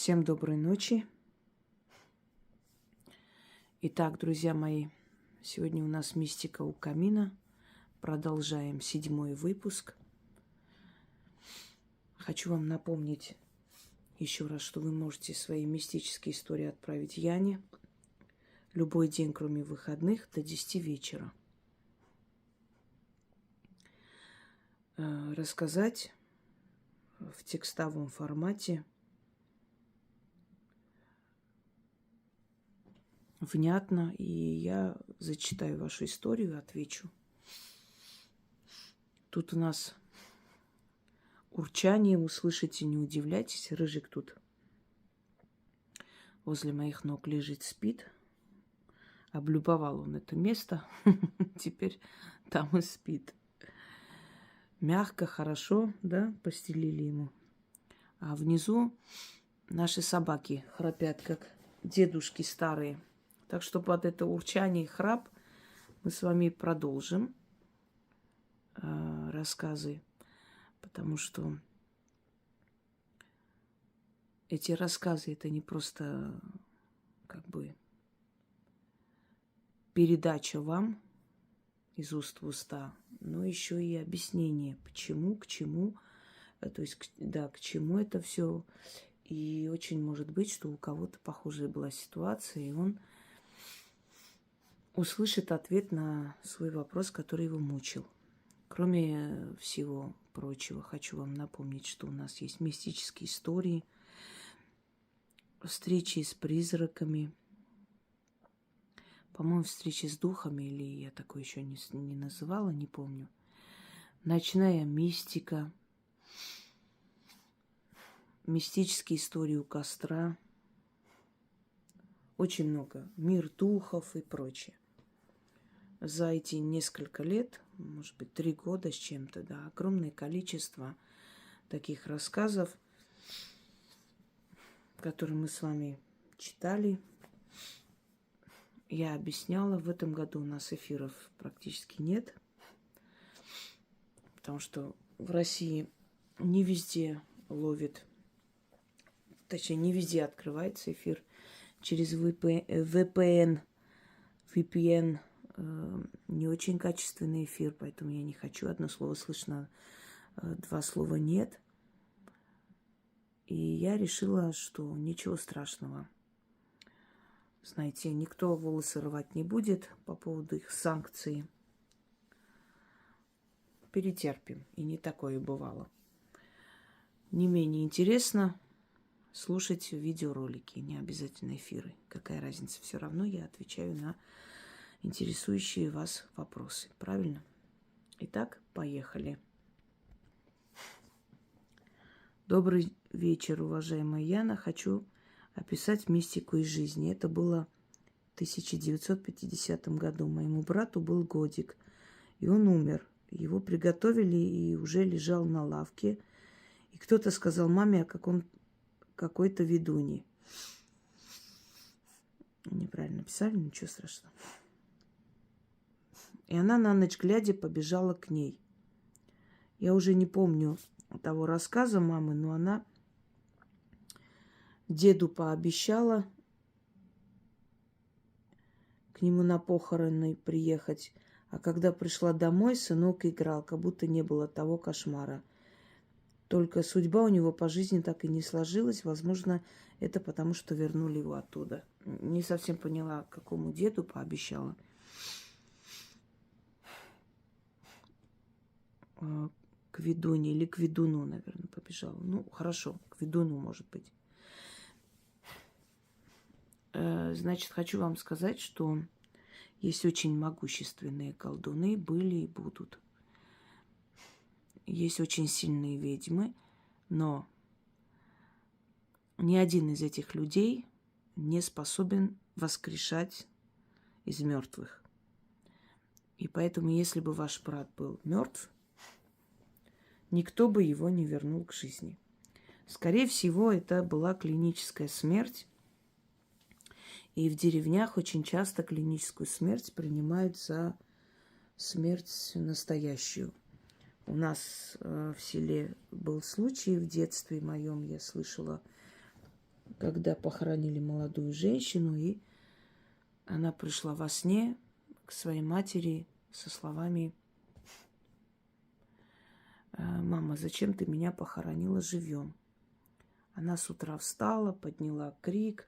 Всем доброй ночи. Итак, друзья мои, сегодня у нас мистика у камина. Продолжаем 7-й выпуск. Хочу вам напомнить еще раз, что вы можете свои мистические истории отправить Яне любой день, кроме выходных, до 10 вечера. Рассказать в текстовом формате внятно, и я зачитаю вашу историю и отвечу. Тут у нас урчание, услышите, не удивляйтесь. Рыжик тут возле моих ног лежит, спит. Облюбовал он это место, теперь там и спит. Мягко, хорошо, да, постелили ему. А внизу наши собаки храпят, как дедушки старые. Так что под это урчание и храп мы с вами продолжим рассказы, потому что эти рассказы это не просто как бы передача вам из уст в уста, но еще и объяснение, почему, к чему, то есть, да, к чему это все. И очень может быть, что у кого-то похожая была ситуация, и он услышит ответ на свой вопрос, который его мучил. Кроме всего прочего, хочу вам напомнить, что у нас есть мистические истории, встречи с призраками, по-моему, встречи с духами, или я такое еще не называла, не помню. Ночная мистика, мистические истории у костра, очень много, мир духов и прочее. За эти несколько лет, может быть, 3 года с чем-то, да, огромное количество таких рассказов, которые мы с вами читали. Я объясняла, в этом году у нас эфиров практически нет, потому что в России не везде ловит, точнее, не везде открывается эфир через VPN, не очень качественный эфир, поэтому я не хочу. Одно слово слышно, 2 слова нет. И я решила, что ничего страшного. Знаете, никто волосы рвать не будет по поводу их санкций. Перетерпим. И не такое бывало. Не менее интересно слушать видеоролики, не обязательно эфиры. Какая разница? Все равно я отвечаю на интересующие вас вопросы. Правильно? Итак, поехали. Добрый вечер, уважаемая Яна. Хочу описать мистику из жизни. Это было в 1950 году. Моему брату был годик, и он умер. Его приготовили и уже лежал на лавке. И кто-то сказал маме, как он какой-то ведуньи. Неправильно писали, ничего страшного. И она на ночь глядя побежала к ней. Я уже не помню того рассказа мамы, но она деду пообещала к нему на похороны приехать. А когда пришла домой, сынок играл, как будто не было того кошмара. Только судьба у него по жизни так и не сложилась. Возможно, это потому, что вернули его оттуда. Не совсем поняла, какому деду пообещала. К ведуне или к ведуну, наверное, побежала. Ну, хорошо, к ведуну, может быть. Значит, хочу вам сказать, что есть очень могущественные колдуны, были и будут. Есть очень сильные ведьмы, но ни один из этих людей не способен воскрешать из мертвых. И поэтому, если бы ваш брат был мертв, никто бы его не вернул к жизни. Скорее всего, это была клиническая смерть. И в деревнях очень часто клиническую смерть принимают за смерть настоящую. У нас в селе был случай в детстве моем, я слышала когда похоронили молодую женщину, и она пришла во сне к своей матери со словами: «Мама, зачем ты меня похоронила живьем?» Она с утра встала, подняла крик,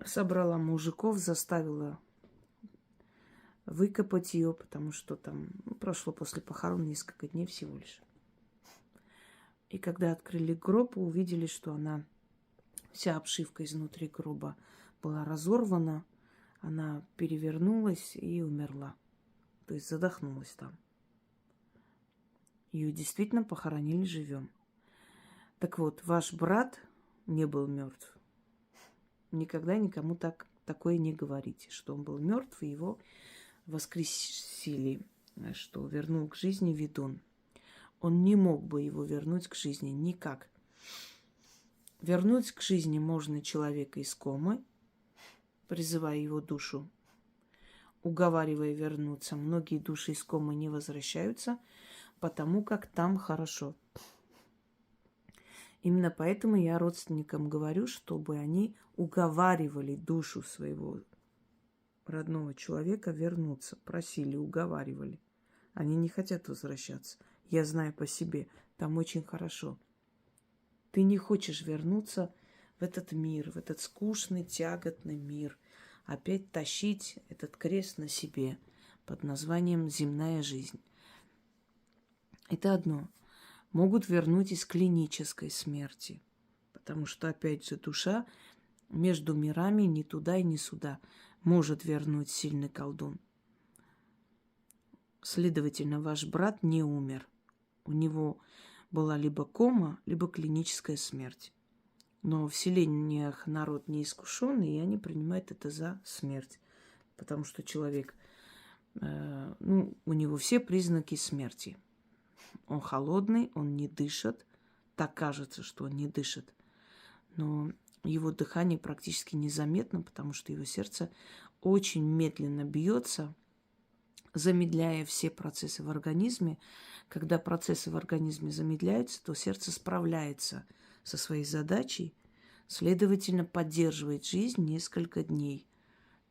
собрала мужиков, заставила выкопать ее, потому что там прошло после похорон несколько дней всего лишь. И когда открыли гроб, увидели, что она, вся обшивка изнутри гроба была разорвана, она перевернулась и умерла. То есть задохнулась там. Ее действительно похоронили живьем. Так вот, ваш брат не был мертв. Никогда никому такое не говорите, что он был мертв, и его воскресили, что вернул к жизни ведун. Он не мог бы его вернуть к жизни никак. Вернуть к жизни можно человека из комы, призывая его душу, уговаривая вернуться. Многие души из комы не возвращаются, потому как там хорошо. Именно поэтому я родственникам говорю, чтобы они уговаривали душу своего родного человека вернуться. Просили, уговаривали. Они не хотят возвращаться. Я знаю по себе, там очень хорошо. Ты не хочешь вернуться в этот мир, в этот скучный, тяготный мир. Опять тащить этот крест на себе под названием «земная жизнь». Это одно. Могут вернуть из клинической смерти. Потому что, опять же, душа между мирами ни туда и ни сюда может вернуть сильный колдун. Следовательно, ваш брат не умер. У него была либо кома, либо клиническая смерть. Но в селениях народ неискушенный, и они принимают это за смерть. Потому что человек, у него все признаки смерти. Он холодный, он не дышит. Так кажется, что он не дышит. Но его дыхание практически незаметно, потому что его сердце очень медленно бьется, замедляя все процессы в организме. Когда процессы в организме замедляются, то сердце справляется со своей задачей, следовательно, поддерживает жизнь несколько дней,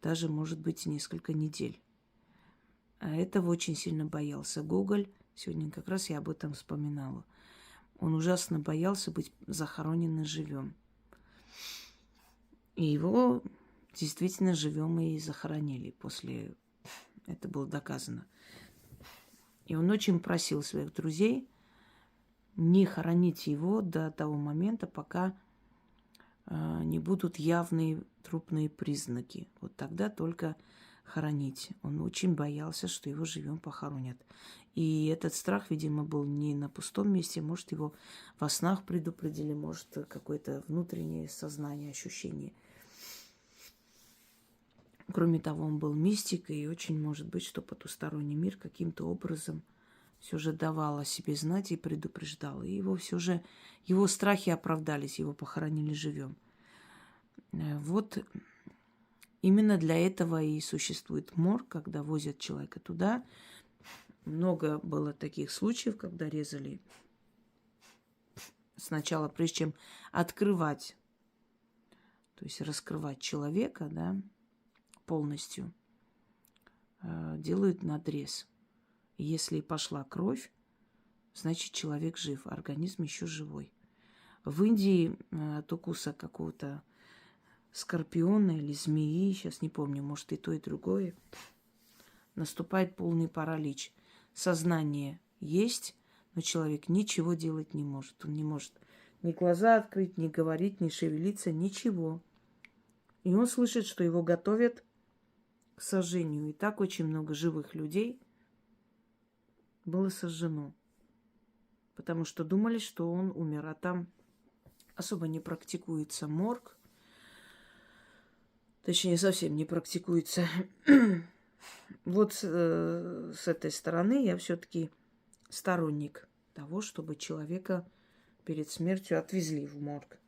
даже, может быть, несколько недель. А этого очень сильно боялся Гоголь. Сегодня как раз я об этом вспоминала. Он ужасно боялся быть захороненным живем. И его действительно живем и захоронили. После это было доказано. И он очень просил своих друзей не хоронить его до того момента, пока не будут явные трупные признаки. Вот тогда только хоронить. Он очень боялся, что его живем похоронят. И этот страх, видимо, был не на пустом месте. Может, его во снах предупредили, может, какое-то внутреннее сознание, ощущение. Кроме того, он был мистик, и очень может быть, что потусторонний мир каким-то образом все же давал о себе знать и предупреждал. И его все же, его страхи оправдались, его похоронили живем. Вот именно для этого и существует морг, когда возят человека туда. Много было таких случаев, когда резали сначала, прежде чем открывать, то есть раскрывать человека, да, полностью, делают надрез. И если пошла кровь, значит, человек жив, организм еще живой. В Индии от укуса какого-то скорпиона или змеи, сейчас не помню, может, и то, и другое, наступает полный паралич. Сознание есть, но человек ничего делать не может. Он не может ни глаза открыть, ни говорить, ни шевелиться, ничего. И он слышит, что его готовят к сожжению. И так очень много живых людей было сожжено. Потому что думали, что он умер. А там особо не практикуется морг. Точнее, совсем не практикуется. Вот с этой стороны я все-таки сторонник того, чтобы человека перед смертью отвезли в морг.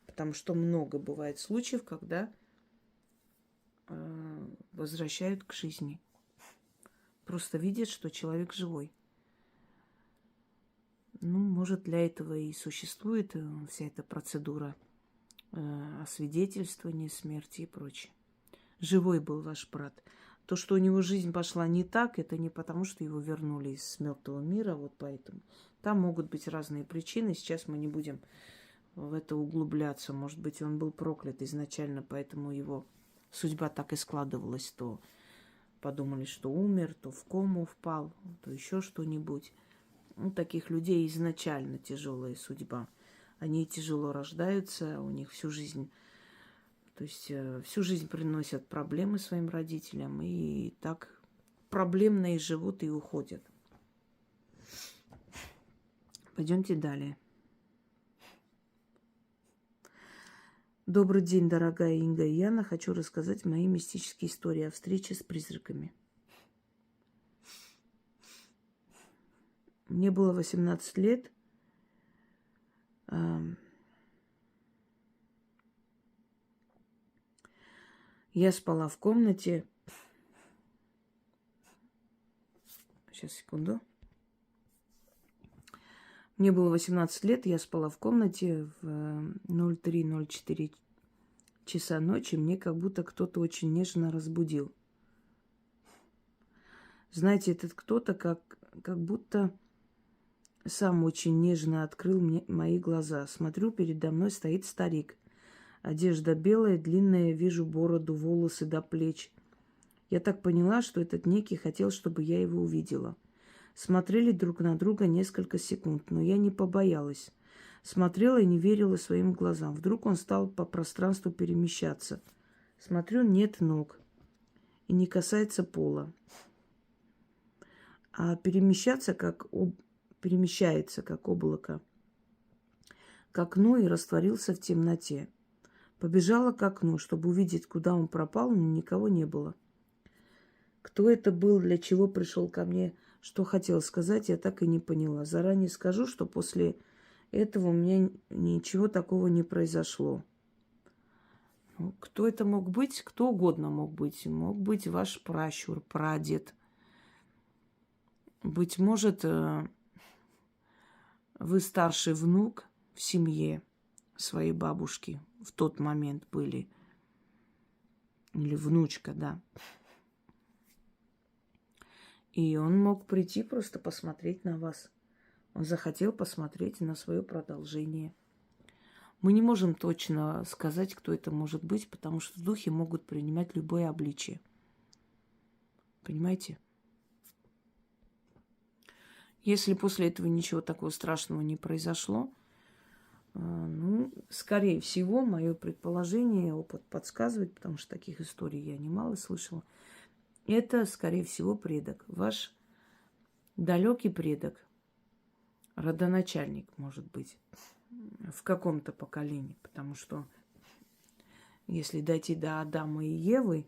Потому что много бывает случаев, когда возвращают к жизни. Просто видят, что человек живой. Ну, может, для этого и существует вся эта процедура освидетельствование смерти и прочее. Живой был ваш брат. То, что у него жизнь пошла не так, это не потому, что его вернули из мертвого мира, вот поэтому. Там могут быть разные причины. Сейчас мы не будем в это углубляться. Может быть, он был проклят изначально, поэтому его судьба так и складывалась. То подумали, что умер, то в кому впал, то еще что-нибудь. У таких людей изначально тяжелая судьба. Они тяжело рождаются, у них всю жизнь, то есть всю жизнь приносят проблемы своим родителям, и так проблемно и живут, и уходят. Пойдемте далее. Добрый день, дорогая Инга и Яна. Хочу рассказать мои мистические истории о встрече с призраками. Мне было 18 лет. Я спала в комнате. Сейчас, секунду. Мне было 18 лет, я спала в комнате в 03:04 часа ночи. Мне как будто кто-то очень нежно разбудил. Знаете, этот кто-то как будто сам очень нежно открыл мне мои глаза. Смотрю, передо мной стоит старик. Одежда белая, длинная, вижу бороду, волосы до плеч. Я так поняла, что этот некий хотел, чтобы я его увидела. Смотрели друг на друга несколько секунд, но я не побоялась. Смотрела и не верила своим глазам. Вдруг он стал по пространству перемещаться. Смотрю, нет ног и не касается пола. А перемещается, перемещается, как облако, к окну и растворился в темноте. Побежала к окну, чтобы увидеть, куда он пропал, но никого не было. Кто это был, для чего пришел ко мне, что хотел сказать, я так и не поняла. Заранее скажу, что после этого у меня ничего такого не произошло. Кто это мог быть? Кто угодно мог быть. Мог быть ваш пращур, прадед. Быть может, вы старший внук в семье своей бабушки в тот момент были. Или внучка, да. И он мог прийти просто посмотреть на вас. Он захотел посмотреть на свое продолжение. Мы не можем точно сказать, кто это может быть, потому что духи могут принимать любое обличие. Понимаете? Если после этого ничего такого страшного не произошло, скорее всего, мое предположение, опыт подсказывает, потому что таких историй я немало слышала, это, скорее всего, предок. Ваш далекий предок, родоначальник, может быть, в каком-то поколении. Потому что если дойти до Адама и Евы,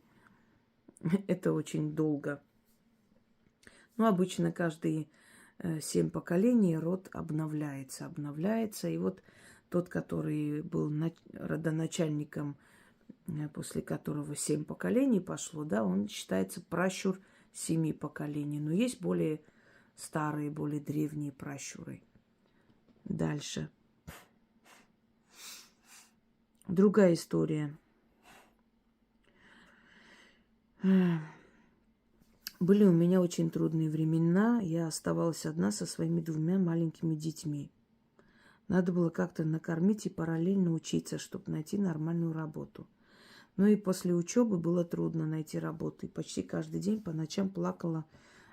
это очень долго. Но обычно каждые 7 поколений род обновляется. И вот тот, который был родоначальником, после которого 7 поколений пошло, да, он считается пращур 7 поколений. Но есть более старые, более древние пращуры. Дальше. Другая история. Были у меня очень трудные времена. Я оставалась одна со своими 2 маленькими детьми. Надо было как-то накормить и параллельно учиться, чтобы найти нормальную работу. Ну и после учебы было трудно найти работу. И почти каждый день по ночам плакала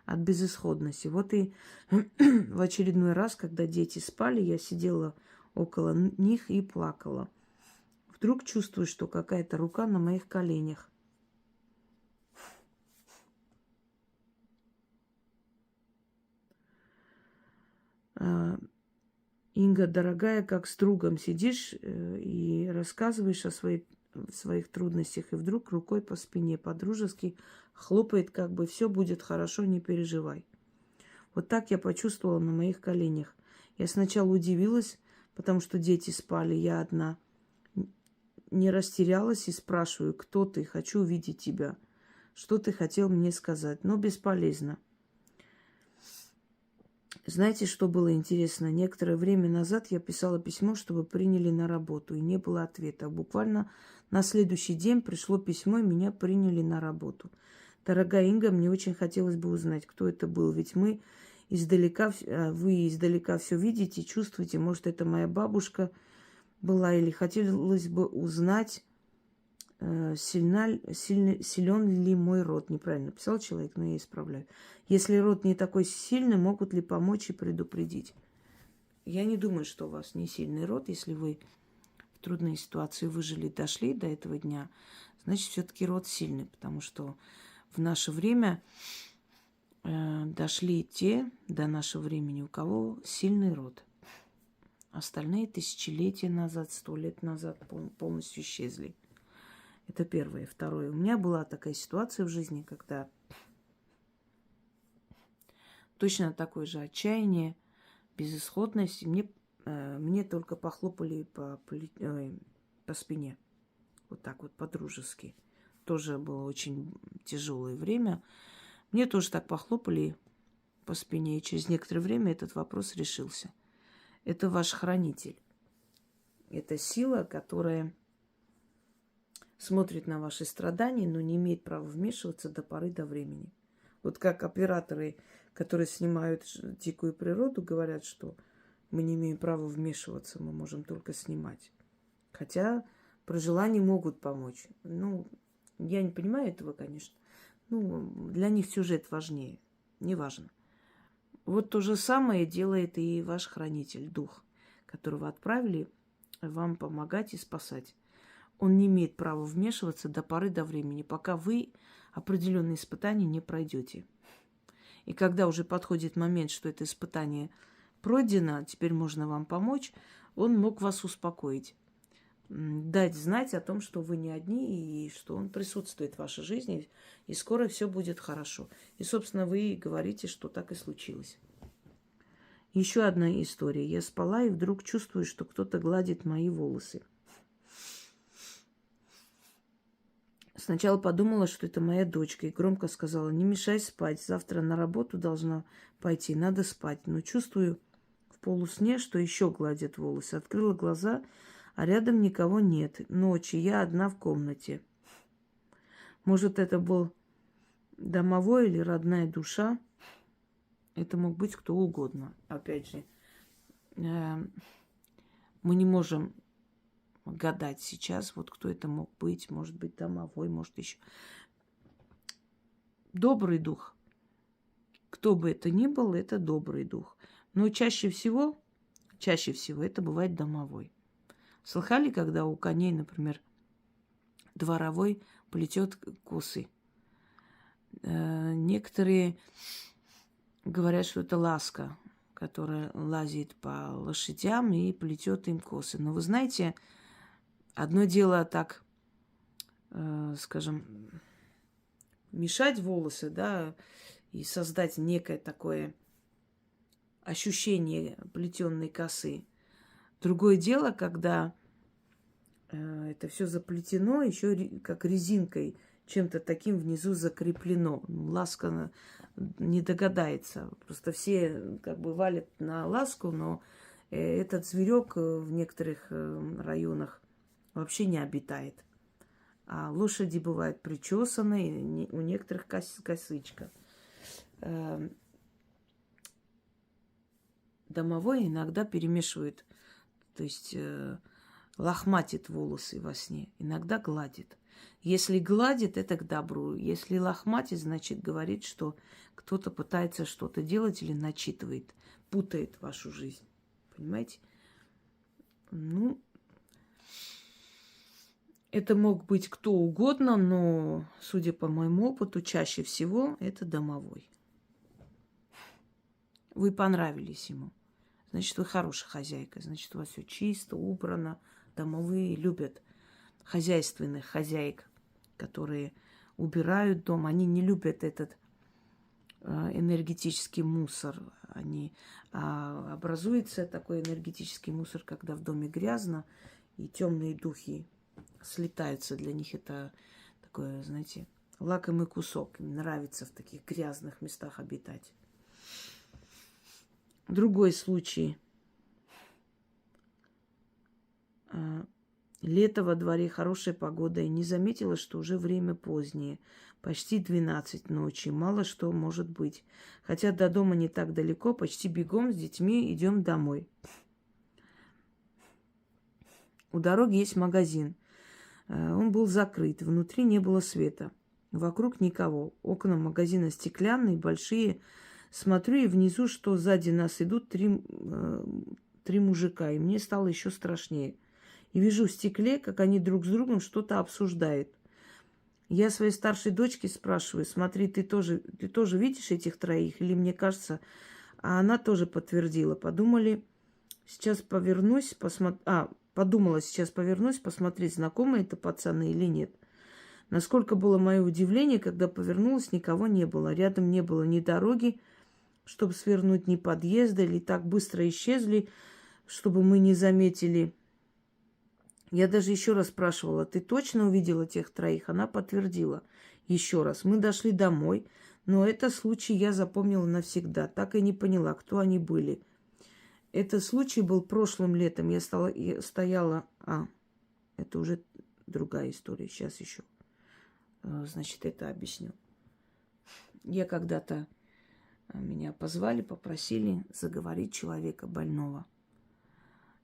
от безысходности. Вот и в очередной раз, когда дети спали, я сидела около них и плакала. Вдруг чувствую, что какая-то рука на моих коленях. Инга, дорогая, как с другом сидишь и рассказываешь о своих трудностях, и вдруг рукой по спине по-дружески хлопает, как бы все будет хорошо, не переживай. Вот так я почувствовала на моих коленях. Я сначала удивилась, потому что дети спали, я одна. Не растерялась и спрашиваю, кто ты, хочу увидеть тебя. Что ты хотел мне сказать? Но бесполезно. Знаете, что было интересно? Некоторое время назад я писала письмо, чтобы приняли на работу, и не было ответа. Буквально на следующий день пришло письмо, и меня приняли на работу. Дорогая Инга, мне очень хотелось бы узнать, кто это был. Ведь мы издалека, вы издалека все видите, чувствуете. Может, это моя бабушка была, или хотелось бы узнать, силен ли мой род. Неправильно писал человек, но я исправляю. Если род не такой сильный, могут ли помочь и предупредить? Я не думаю, что у вас не сильный род. Если вы в трудной ситуации выжили, дошли до этого дня, значит, все-таки род сильный, потому что в наше время дошли те до нашего времени, у кого сильный род. Остальные тысячелетия назад, 100 лет назад полностью исчезли. Это первое. Второе. У меня была такая ситуация в жизни, когда точно такое же отчаяние, безысходность. Мне только похлопали по спине. Вот так вот, по-дружески. Тоже было очень тяжелое время. Мне тоже так похлопали по спине, и через некоторое время этот вопрос решился. Это ваш хранитель. Это сила, которая смотрит на ваши страдания, но не имеет права вмешиваться до поры до времени. Вот как операторы, которые снимают дикую природу, говорят, что мы не имеем права вмешиваться, мы можем только снимать. Хотя при желании могут помочь. Ну, я не понимаю этого, конечно. Ну, для них сюжет важнее. Неважно. Вот то же самое делает и ваш хранитель, дух, которого отправили вам помогать и спасать. Он не имеет права вмешиваться до поры до времени, пока вы определенные испытания не пройдете. И когда уже подходит момент, что это испытание пройдено, теперь можно вам помочь, он мог вас успокоить, дать знать о том, что вы не одни, и что он присутствует в вашей жизни, и скоро все будет хорошо. И, собственно, вы говорите, что так и случилось. Еще одна история. Я спала и вдруг чувствую, что кто-то гладит мои волосы. Сначала подумала, что это моя дочка, и громко сказала: не мешай спать, завтра на работу должна пойти, надо спать. Но чувствую в полусне, что еще гладят волосы. Открыла глаза, а рядом никого нет. Ночь, и я одна в комнате. Может, это был домовой или родная душа. Это мог быть кто угодно. Опять же, мы не можем гадать сейчас, вот кто это мог быть. Может быть, домовой, может еще. Добрый дух. Кто бы это ни был, это добрый дух. Но чаще всего это бывает домовой. Слыхали, когда у коней, например, дворовой плетет косы? Некоторые говорят, что это ласка, которая лазит по лошадям и плетет им косы. Но вы знаете, одно дело так, скажем, мешать волосы, да, и создать некое такое ощущение плетенной косы. Другое дело, когда это все заплетено, еще как резинкой, чем-то таким внизу закреплено. Ласка не догадается. Просто все как бы валят на ласку, но этот зверек в некоторых районах вообще не обитает. А лошади бывают причесанные, у некоторых косычка. Домовой иногда перемешивает, то есть лохматит волосы во сне, иногда гладит. Если гладит, это к добру. Если лохматит, значит, говорит, что кто-то пытается что-то делать или начитывает, путает вашу жизнь. Понимаете? Ну, это мог быть кто угодно, но, судя по моему опыту, чаще всего это домовой. Вы понравились ему. Значит, вы хорошая хозяйка. Значит, у вас все чисто, убрано. Домовые любят хозяйственных хозяек, которые убирают дом. Они не любят этот энергетический мусор. Образуется такой энергетический мусор, когда в доме грязно, и темные духи слетаются. Для них это такое, знаете, лакомый кусок. Им нравится в таких грязных местах обитать. Другой случай. Лето во дворе, хорошая погода, и не заметила, что уже время позднее. Почти 12 ночи, мало что может быть. Хотя до дома не так далеко, почти бегом с детьми идем домой. У дороги есть магазин. Он был закрыт, внутри не было света. Вокруг никого. Окна магазина стеклянные, большие. Смотрю, и внизу, что сзади нас идут три мужика. И мне стало еще страшнее. И вижу в стекле, как они друг с другом что-то обсуждают. Я своей старшей дочке спрашиваю: смотри, ты тоже видишь этих троих? Или мне кажется? А она тоже подтвердила. Подумала, сейчас повернусь, посмотреть, знакомые это пацаны или нет. Насколько было мое удивление, когда повернулась, никого не было. Рядом не было ни дороги, чтобы свернуть, ни подъезда, или так быстро исчезли, чтобы мы не заметили. Я даже еще раз спрашивала: ты точно увидела тех троих? Она подтвердила. Еще раз. Мы дошли домой, но этот случай я запомнила навсегда. Так и не поняла, кто они были. Этот случай был прошлым летом. Я стояла... это уже другая история. Сейчас еще. Значит, это объясню. Я когда-то... Меня позвали, попросили заговорить человека больного.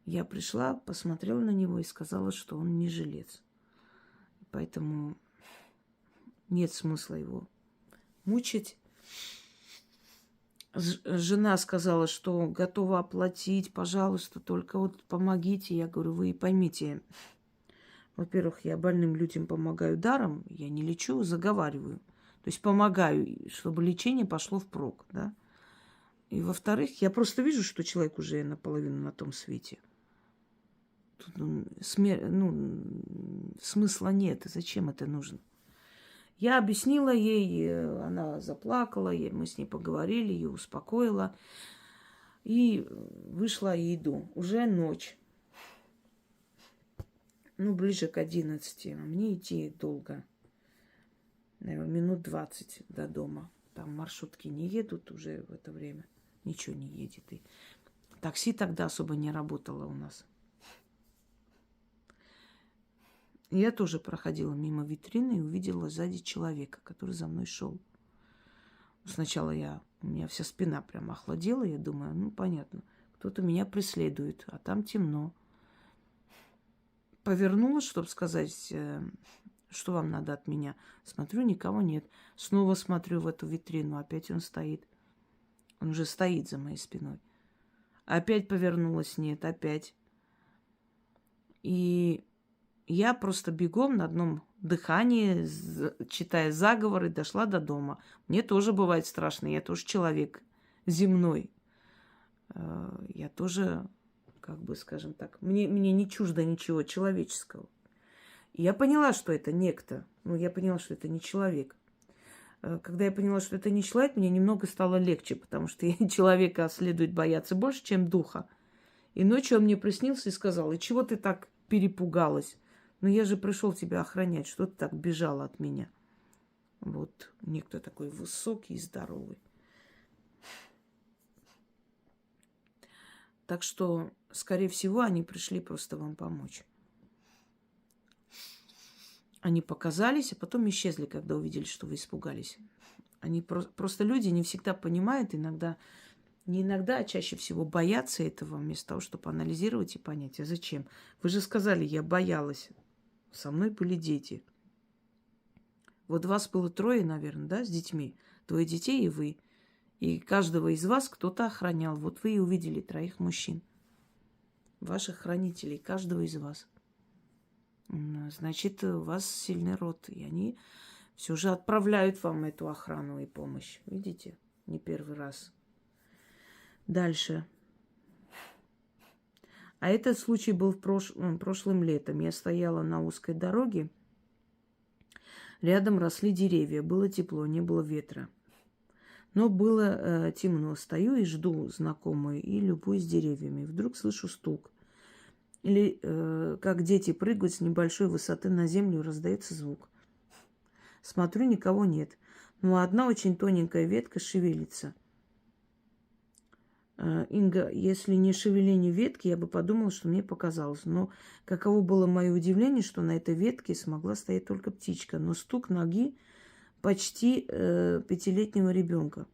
Я пришла, посмотрела на него и сказала, что он не жилец. Поэтому нет смысла его мучить. Жена сказала, что готова оплатить, пожалуйста, только вот помогите. Я говорю: вы поймите, во-первых, я больным людям помогаю даром, я не лечу, заговариваю. То есть помогаю, чтобы лечение пошло впрок, да. И во-вторых, я просто вижу, что человек уже наполовину на том свете. Тут, смысла нет. Зачем это нужно? Я объяснила ей, она заплакала, мы с ней поговорили, ее успокоила. И вышла и иду. Уже ночь. Ближе к 11. А мне идти долго. Наверное, минут 20 до дома. Там маршрутки не едут уже в это время. Ничего не едет. И такси тогда особо не работало у нас. Я тоже проходила мимо витрины и увидела сзади человека, который за мной шел. Сначала у меня вся спина прям охладела. Я думаю, понятно, кто-то меня преследует, а там темно. Повернулась, чтобы сказать, что вам надо от меня. Смотрю, никого нет. Снова смотрю в эту витрину, опять он стоит. Он уже стоит за моей спиной. Опять повернулась, нет, опять. И я просто бегом на одном дыхании, читая заговоры, дошла до дома. Мне тоже бывает страшно, я тоже человек земной. Я тоже, скажем так, мне не чуждо ничего человеческого. И я поняла, что это некто. Я поняла, что это не человек. Когда я поняла, что это не человек, мне немного стало легче, потому что человека следует бояться больше, чем духа. И ночью он мне приснился и сказал: и чего ты так перепугалась? Я же пришел тебя охранять, что ты так бежала от меня? Вот некто такой высокий и здоровый. Так что, скорее всего, они пришли просто вам помочь. Они показались, а потом исчезли, когда увидели, что вы испугались. Они просто люди не всегда понимают, не иногда, а чаще всего боятся этого, вместо того, чтобы анализировать и понять, а зачем? Вы же сказали, я боялась. Со мной были дети. Вот вас было 3, наверное, да, с детьми? 2 детей и вы. И каждого из вас кто-то охранял. Вот вы и увидели 3 мужчин. Ваших хранителей, каждого из вас. Значит, у вас сильный род. И они все же отправляют вам эту охрану и помощь. Видите? Не первый раз. Дальше. А этот случай был прошлым летом. Я стояла на узкой дороге. Рядом росли деревья. Было тепло, не было ветра. Но было темно. Стою и жду знакомую и любуюсь деревьями. Вдруг слышу стук. Или как дети прыгают с небольшой высоты на землю, раздается звук. Смотрю, никого нет. Но одна очень тоненькая ветка шевелится. Инга, если не шевеление ветки, я бы подумала, что мне показалось. Но каково было мое удивление, что на этой ветке смогла стоять только птичка. Но стук ноги почти 5-летнего ребенка.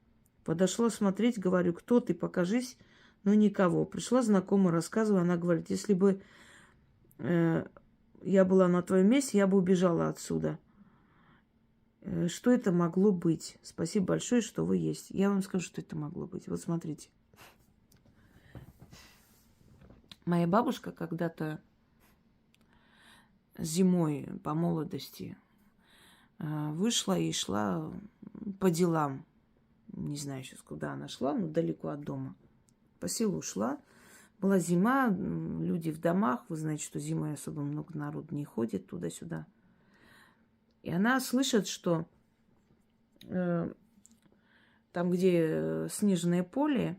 Подошла смотреть, говорю, кто ты, покажись. Но никого. Пришла знакомая, рассказывая, она говорит, если бы я была на твоем месте, я бы убежала отсюда. Что это могло быть? Спасибо большое, что вы есть. Я вам скажу, что это могло быть. Вот смотрите. Моя бабушка когда-то зимой по молодости вышла и шла по делам. Не знаю сейчас, куда она шла, но далеко от дома. По селу шла. Была зима, люди в домах. Вы знаете, что зимой особо много народу не ходит туда-сюда. И она слышит, что там, где снежное поле,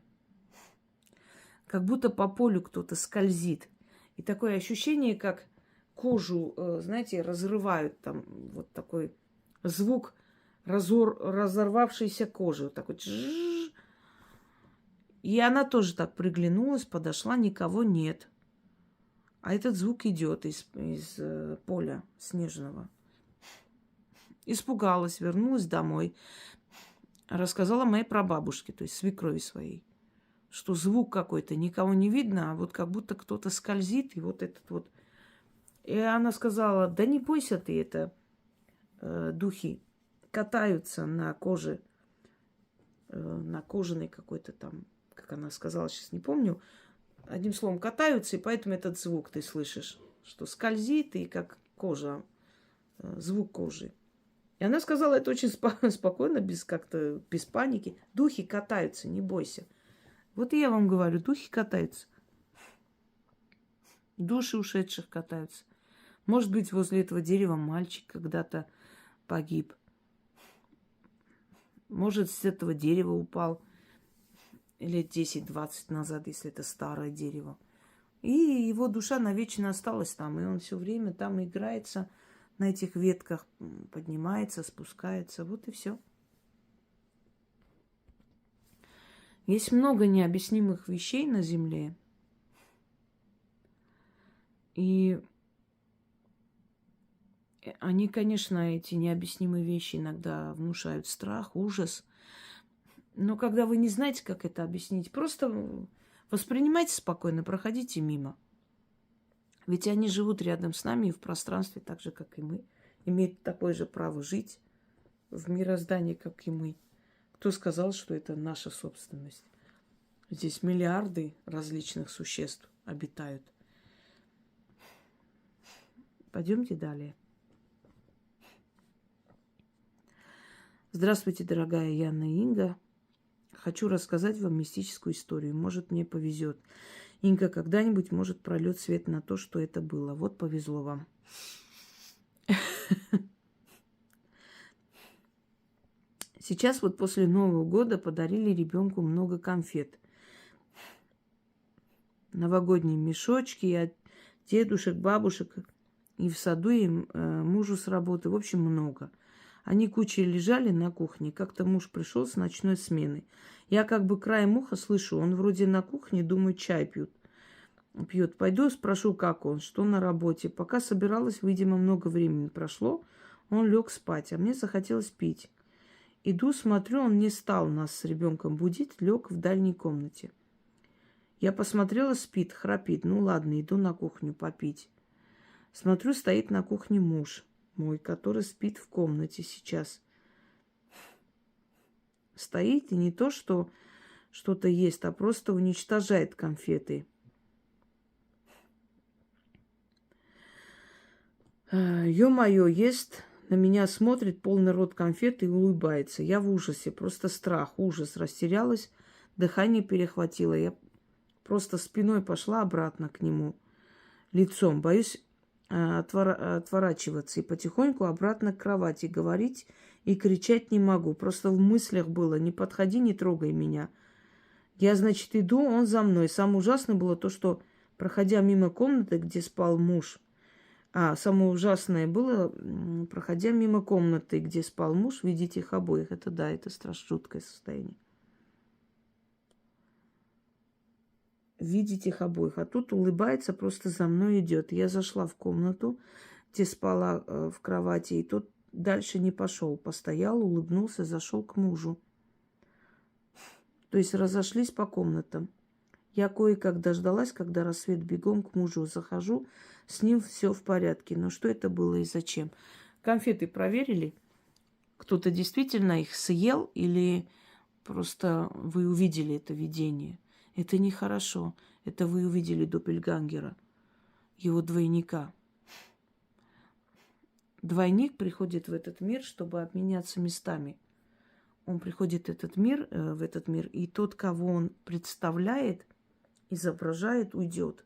как будто по полю кто-то скользит. И такое ощущение, как кожу, знаете, разрывают. Там вот такой звук разорвавшейся кожи. Вот такой. И она тоже так приглянулась, подошла, никого нет. А этот звук идет из поля снежного. Испугалась, вернулась домой. Рассказала моей прабабушке, то есть свекрови своей, что звук какой-то, никого не видно, а вот как будто кто-то скользит, и вот этот вот. И она сказала, да не бойся ты, это духи катаются на коже, на кожаной какой-то там, как она сказала, сейчас не помню. Одним словом, катаются, и поэтому этот звук ты слышишь, что скользит, и как кожа, звук кожи. И она сказала это очень спокойно, без паники. Духи катаются, не бойся. Вот и я вам говорю, духи катаются. Души ушедших катаются. Может быть, возле этого дерева мальчик когда-то погиб. Может, с этого дерева упал лет 10-20 назад, если это старое дерево. И его душа навечно осталась там. И он все время там играется на этих ветках, поднимается, спускается. Вот и все. Есть много необъяснимых вещей на Земле. И они, конечно, эти необъяснимые вещи иногда внушают страх, ужас. Но когда вы не знаете, как это объяснить, просто воспринимайте спокойно, проходите мимо. Ведь они живут рядом с нами и в пространстве, так же, как и мы. Имеют такое же право жить в мироздании, как и мы. Кто сказал, что это наша собственность? Здесь миллиарды различных существ обитают. Пойдемте далее. Здравствуйте, дорогая Яна и Инга. Хочу рассказать вам мистическую историю. Может, мне повезет. Инга, когда-нибудь, может, прольет свет на то, что это было. Вот повезло вам. Сейчас вот после Нового года подарили ребенку много конфет. Новогодние мешочки от дедушек, бабушек. И в саду, и мужу с работы. В общем, много. Они кучей лежали на кухне. Как-то муж пришел с ночной смены. Я как бы краем уха слышу, он вроде на кухне, думаю, чай пьет. Пойду спрошу, как он, что на работе. Пока собиралась, видимо, много времени прошло, он лег спать, а мне захотелось пить. Иду, смотрю, он не стал нас с ребенком будить, лег в дальней комнате. Я посмотрела, спит, храпит. Ну ладно, иду на кухню попить. Смотрю, стоит на кухне муж мой, который спит в комнате сейчас. Стоит и не то, что что-то есть, а просто уничтожает конфеты. Ё-моё, ест, на меня смотрит, полный рот конфет и улыбается. Я в ужасе, просто страх, ужас. Растерялась, дыхание перехватило. Я просто спиной пошла обратно к нему, лицом. Боюсь отворачиваться и потихоньку обратно к кровати. Говорить и кричать не могу. Просто в мыслях было: не подходи, не трогай меня. Я, значит, иду, он за мной. Самое ужасное было то, что, проходя мимо комнаты, где спал муж, самое ужасное было, проходя мимо комнаты, где спал муж, видеть их обоих. Это да, это страшно жуткое состояние. видеть их обоих. А тут улыбается, просто за мной идет. Я зашла в комнату, где спала в кровати, и тот дальше не пошел. Постоял, улыбнулся, зашел к мужу. То есть разошлись по комнатам. Я кое-как дождалась, когда рассвет, бегом к мужу захожу. С ним все в порядке. Но что это было и зачем? Конфеты проверили? Кто-то действительно их съел или просто вы увидели это видение? Это нехорошо. Это вы увидели доппельгангера, его двойника. Двойник приходит в этот мир, чтобы обменяться местами. Он приходит в этот мир, и тот, кого он представляет, изображает, уйдет.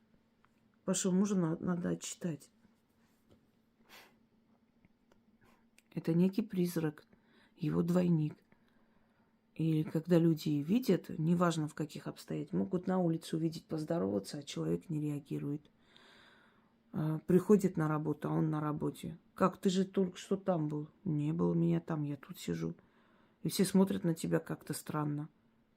Вашего мужа надо отчитать. Это некий призрак, его двойник. И когда люди видят, неважно в каких обстоятельствах, могут на улице увидеть, поздороваться, а человек не реагирует. Приходит на работу, а он на работе. Как, ты же только что там был? Не было меня там, я тут сижу. И все смотрят на тебя как-то странно.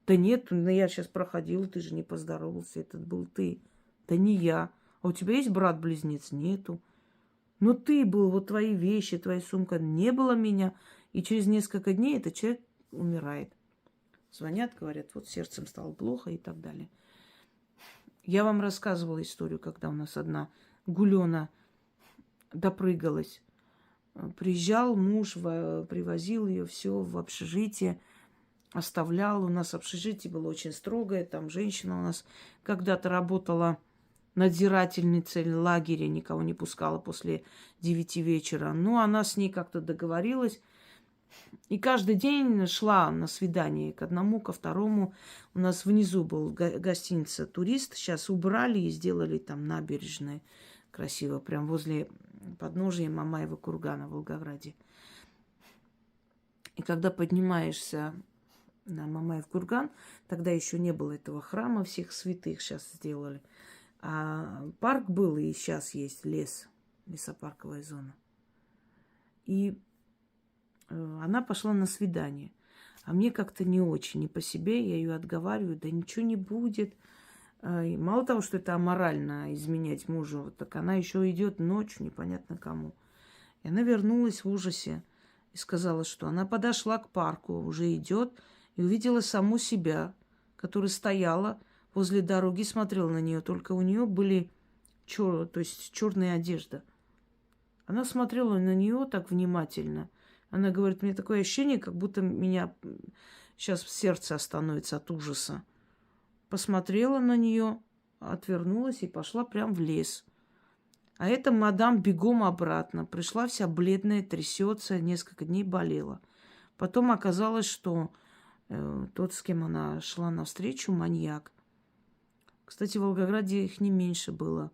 Да нет, я сейчас проходила, ты же не поздоровался, это был ты. Да не я. А у тебя есть брат-близнец? Нету. Но ты был, вот твои вещи, твоя сумка, не было меня. И через несколько дней этот человек умирает. Звонят, говорят, вот сердцем стало плохо и так далее. Я вам рассказывала историю, когда у нас одна гулёна допрыгалась. Приезжал муж, привозил ее все в общежитие, оставлял. У нас общежитие было очень строгое. Там женщина у нас когда-то работала надзирательницей лагеря, никого не пускала после 9 вечера. Но она с ней как-то договорилась. И каждый день шла на свидание к одному, ко второму. У нас внизу был гостиница «Турист». Сейчас убрали и сделали там набережные красиво, прям возле подножия Мамаева кургана в Волгограде. И когда поднимаешься на Мамаев курган, тогда еще не было этого храма всех святых, сейчас сделали. А парк был, и сейчас есть лес, лесопарковая зона. И она пошла на свидание. А мне как-то не очень, не по себе. Я ее отговариваю, да ничего не будет. И мало того, что это аморально изменять мужу, так она еще идет ночью, непонятно кому. И она вернулась в ужасе и сказала, что она подошла к парку, уже идет, и увидела саму себя, которая стояла возле дороги, смотрела на нее. Только у нее были черная одежда. Она смотрела на нее так внимательно. Она говорит, мне такое ощущение, как будто меня сейчас сердце остановится от ужаса. Посмотрела на нее, отвернулась и пошла прямо в лес. А эта мадам бегом обратно. Пришла вся бледная, трясется, несколько дней болела. Потом оказалось, что тот, с кем она шла навстречу, маньяк. Кстати, в Волгограде их не меньше было,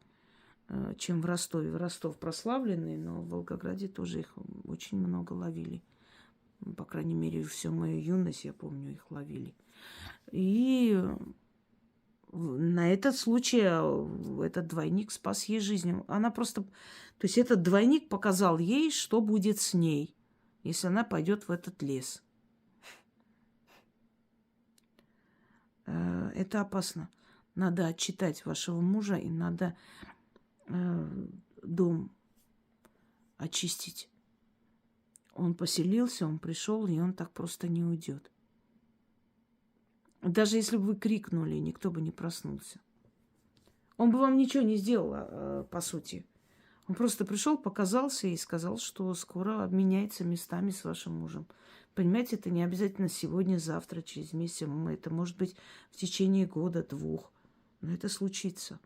чем в Ростове. Ростов прославленный, но в Волгограде тоже их очень много ловили. По крайней мере, всю мою юность, я помню, их ловили. И на этот случай этот двойник спас ей жизнь. Она просто... То есть этот двойник показал ей, что будет с ней, если она пойдет в этот лес. Это опасно. Надо отчитать вашего мужа, и надо дом очистить. Он поселился, он пришел, и он так просто не уйдет. Даже если бы вы крикнули, никто бы не проснулся. Он бы вам ничего не сделал, по сути. Он просто пришел, показался и сказал, что скоро обменяется местами с вашим мужем. Понимаете, это не обязательно сегодня, завтра, через месяц. Это может быть в течение года, 2. Но это случится.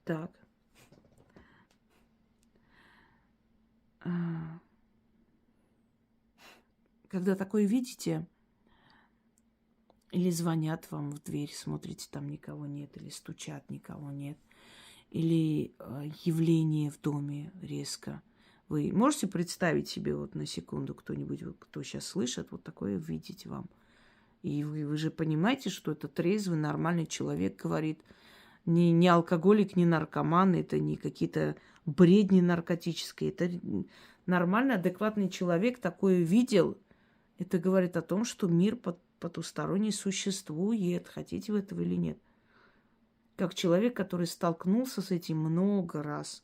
Так. Когда такое видите, или звонят вам в дверь, смотрите, там никого нет, или стучат, никого нет, или явление в доме резко. Вы можете представить себе вот на секунду кто-нибудь, кто сейчас слышит, вот такое видеть вам? И вы же понимаете, что это трезвый, нормальный человек говорит. Не алкоголик, не наркоман, это не какие-то бредни наркотические. Это нормальный, адекватный человек такое видел. Это говорит о том, что мир под потусторонний существует, хотите вы этого или нет. Как человек, который столкнулся с этим много раз.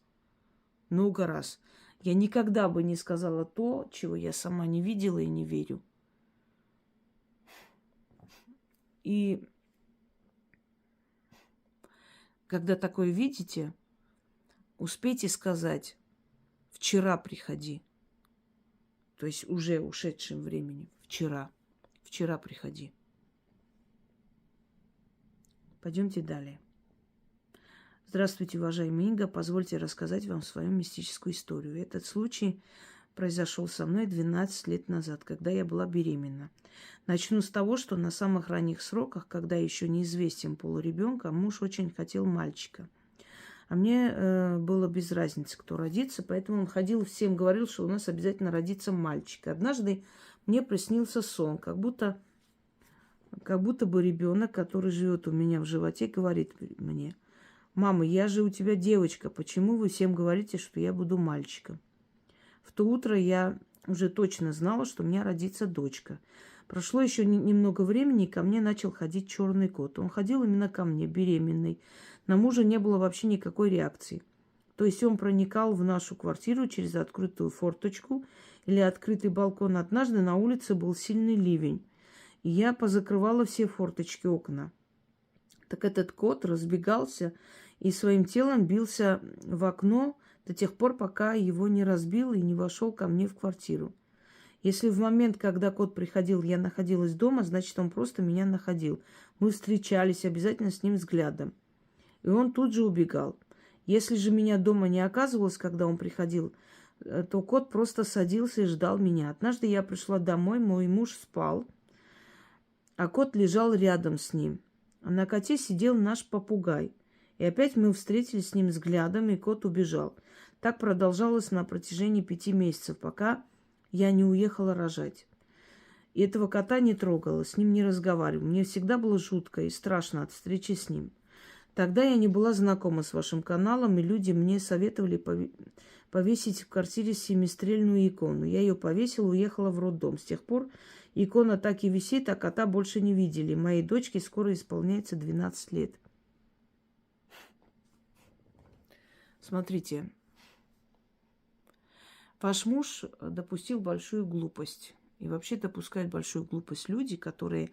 Много раз. Я никогда бы не сказала то, чего я сама не видела и не верю. И когда такое видите, успейте сказать: вчера приходи. То есть уже ушедшим временем. Вчера. Вчера приходи. Пойдемте далее. Здравствуйте, уважаемый Инга. Позвольте рассказать вам свою мистическую историю. Этот случай произошел со мной 12 лет назад, когда я была беременна. Начну с того, что на самых ранних сроках, когда еще неизвестен пол ребенка, муж очень хотел мальчика. А мне было без разницы, кто родится, поэтому он ходил всем, говорил, что у нас обязательно родится мальчик. Однажды мне приснился сон, как будто бы ребенок, который живет у меня в животе, говорит мне: «Мама, я же у тебя девочка, почему вы всем говорите, что я буду мальчиком?» В то утро я уже точно знала, что у меня родится дочка. Прошло еще немного времени, и ко мне начал ходить черный кот. Он ходил именно ко мне, беременной. На мужа не было вообще никакой реакции. То есть он проникал в нашу квартиру через открытую форточку или открытый балкон. Однажды на улице был сильный ливень, и я позакрывала все форточки, окна. Так этот кот разбегался и своим телом бился в окно до тех пор, пока его не разбил и не вошел ко мне в квартиру. Если в момент, когда кот приходил, я находилась дома, значит, он просто меня находил. Мы встречались обязательно с ним взглядом. И он тут же убегал. Если же меня дома не оказывалось, когда он приходил, то кот просто садился и ждал меня. Однажды я пришла домой, мой муж спал, а кот лежал рядом с ним. А на коте сидел наш попугай. И опять мы встретились с ним взглядом, и кот убежал. Так продолжалось на протяжении 5 месяцев, пока я не уехала рожать. И этого кота не трогала, с ним не разговаривала. Мне всегда было жутко и страшно от встречи с ним. Тогда я не была знакома с вашим каналом, и люди мне советовали повесить в квартире семистрельную икону. Я ее повесила, уехала в роддом. С тех пор икона так и висит, а кота больше не видели. Моей дочке скоро исполняется 12 лет. Смотрите, ваш муж допустил большую глупость. И вообще допускают большую глупость люди, которые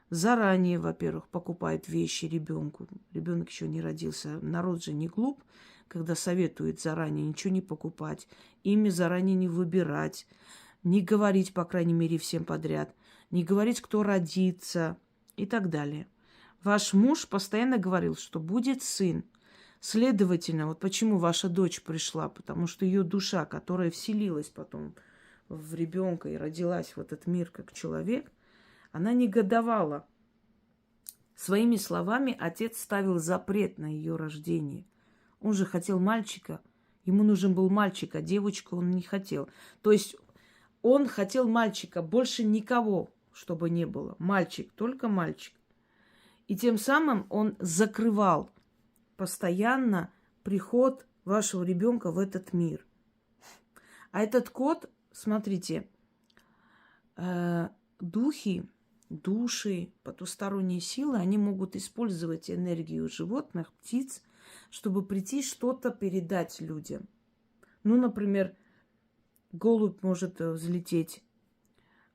заранее, во-первых, покупают вещи ребенку. Ребенок еще не родился. Народ же не глуп, когда советует заранее ничего не покупать, имя заранее не выбирать, не говорить, по крайней мере, всем подряд, не говорить, кто родится и так далее. Ваш муж постоянно говорил, что будет сын. Следовательно, вот почему ваша дочь пришла, потому что ее душа, которая вселилась потом в ребенка и родилась в этот мир как человек, она негодовала. Своими словами отец ставил запрет на ее рождение. Он же хотел мальчика, ему нужен был мальчик, а девочку он не хотел. То есть он хотел мальчика, больше никого, чтобы не было. Мальчик, только мальчик. И тем самым он закрывал постоянно приход вашего ребенка в этот мир. А этот кот, смотрите, духи, души, потусторонние силы, они могут использовать энергию животных, птиц, чтобы прийти что-то передать людям. Ну, например, голубь может взлететь,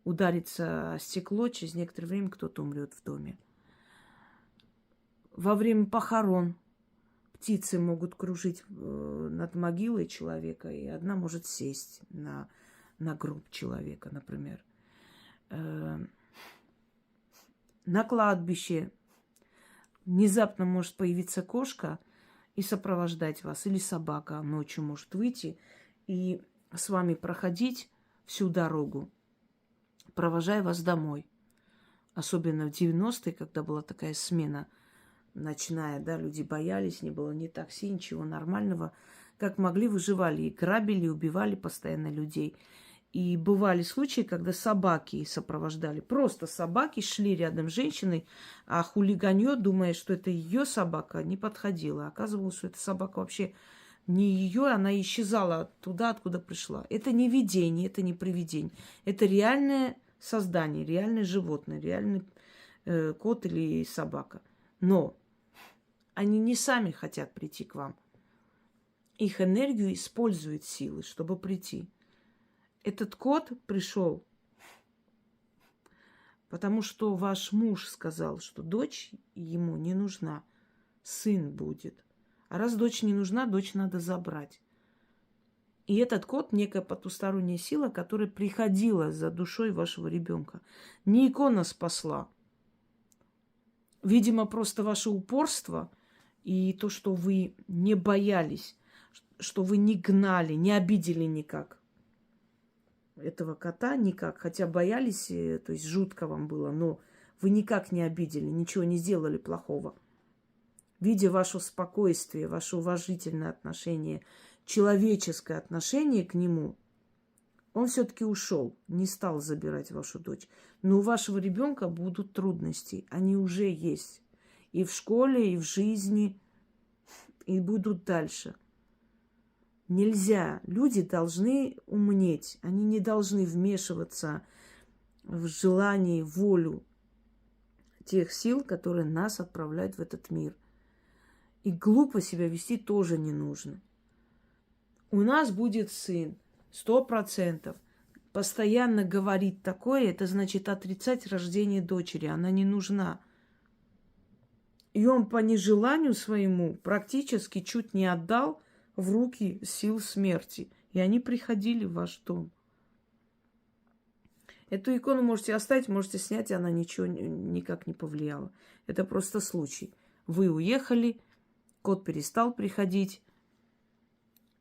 удариться о стекло, через некоторое время кто-то умрет в доме. Во время похорон птицы могут кружить над могилой человека, и одна может сесть на гроб человека, например. На кладбище внезапно может появиться кошка и сопровождать вас, или собака ночью может выйти и с вами проходить всю дорогу, провожая вас домой. Особенно в 90-е, когда была такая смена ночная, да, люди боялись, не было ни такси, ничего нормального. Как могли, выживали и грабили, и убивали постоянно людей. И бывали случаи, когда собаки сопровождали. Просто собаки шли рядом с женщиной, а хулиганье, думая, что это ее собака, не подходила. Оказывалось, что эта собака вообще не ее, она исчезала туда, откуда пришла. Это не видение, это не привидение. Это реальная создание, реальное животное, реальный кот или собака. Но они не сами хотят прийти к вам. Их энергию используют силы, чтобы прийти. Этот кот пришел, потому что ваш муж сказал, что дочь ему не нужна, сын будет. А раз дочь не нужна, дочь надо забрать. И этот кот – некая потусторонняя сила, которая приходила за душой вашего ребенка. Не икона спасла. Видимо, просто ваше упорство и то, что вы не боялись, что вы не гнали, не обидели никак этого кота, никак. Хотя боялись, то есть жутко вам было, но вы никак не обидели, ничего не сделали плохого. Видя ваше спокойствие, ваше уважительное отношение, человеческое отношение к нему, он все-таки ушел, не стал забирать вашу дочь. Но у вашего ребенка будут трудности, они уже есть. И в школе, и в жизни, и будут дальше. Нельзя. Люди должны умнеть. Они не должны вмешиваться в желание, в волю тех сил, которые нас отправляют в этот мир. И глупо себя вести тоже не нужно. У нас будет сын, 100%. Постоянно говорить такое, это значит отрицать рождение дочери. Она не нужна. И он по нежеланию своему практически чуть не отдал в руки сил смерти. И они приходили в ваш дом. Эту икону можете оставить, можете снять, и она ничего никак не повлияла. Это просто случай. Вы уехали, кот перестал приходить.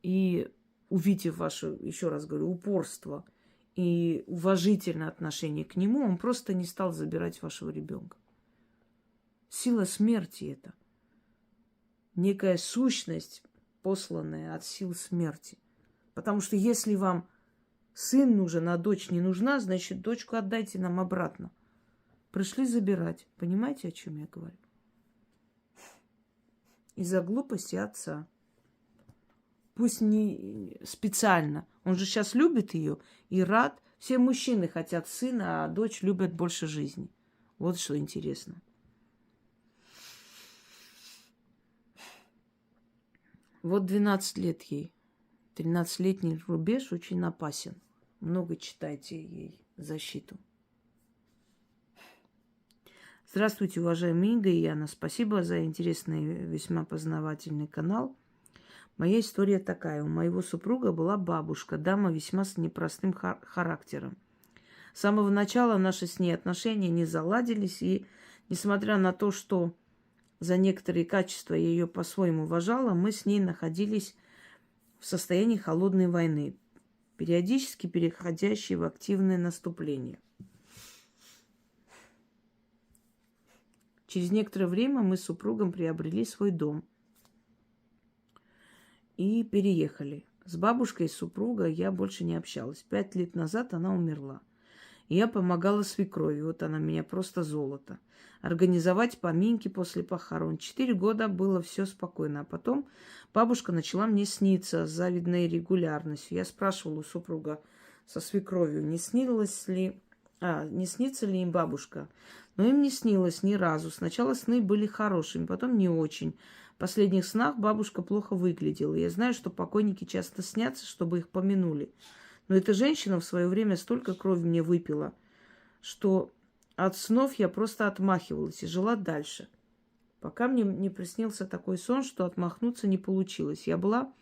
И увидев ваше, еще раз говорю, упорство и уважительное отношение к нему, он просто не стал забирать вашего ребенка. Сила смерти это. Некая сущность, посланная от сил смерти. Потому что если вам сын нужен, а дочь не нужна, значит, дочку отдайте нам обратно. Пришли забирать. Понимаете, о чем я говорю? Из-за глупости отца. Пусть не специально. Он же сейчас любит ее и рад. Все мужчины хотят сына, а дочь любят больше жизни. Вот что интересно. Вот 12 лет ей. 13-летний рубеж очень опасен. Много читайте ей защиту. Здравствуйте, уважаемые Инга и Яна. Спасибо за интересный, весьма познавательный канал. Моя история такая. У моего супруга была бабушка, дама весьма с непростым характером. С самого начала наши с ней отношения не заладились, и несмотря на то, что за некоторые качества я ее по-своему уважала, мы с ней находились в состоянии холодной войны, периодически переходящей в активное наступление. Через некоторое время мы с супругом приобрели свой дом и переехали. С бабушкой супруга я больше не общалась. 5 лет назад она умерла. И я помогала свекрови. Вот она меня просто золото. Организовать поминки после похорон. 4 года было все спокойно. А потом бабушка начала мне сниться с завидной регулярностью. Я спрашивала у супруга со свекровью, не снится ли им бабушка. Но им не снилось ни разу. Сначала сны были хорошими, потом не очень. В последних снах бабушка плохо выглядела. Я знаю, что покойники часто снятся, чтобы их помянули. Но эта женщина в свое время столько крови мне выпила, что от снов я просто отмахивалась и жила дальше. Пока мне не приснился такой сон, что отмахнуться не получилось. Я была